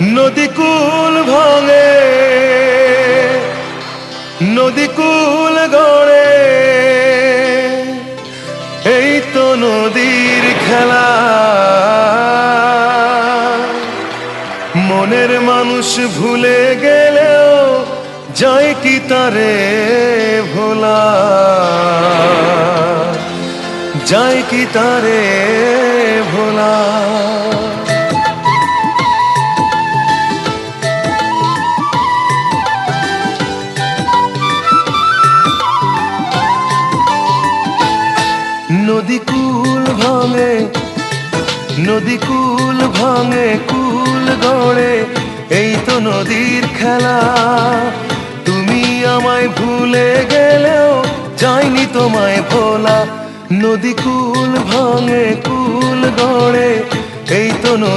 নদীকুল ভাঙে, নদীকুল গড়ে, এই তো নদীর খেলা। মনের মানুষ ভুলে গেলেও যায় কি তারে ভোলা, যায় কি তারে ভোলা। নদীকুল ভাঙে, নদীকুল ভাঙে, কুল গড়ে, এই তো নদীর খেলা। তুমি আমায় ভুলে গেলেও যাইনি তোমায় ভোলা। নদীকুল ভাঙে, কুল গড়ে, এই তো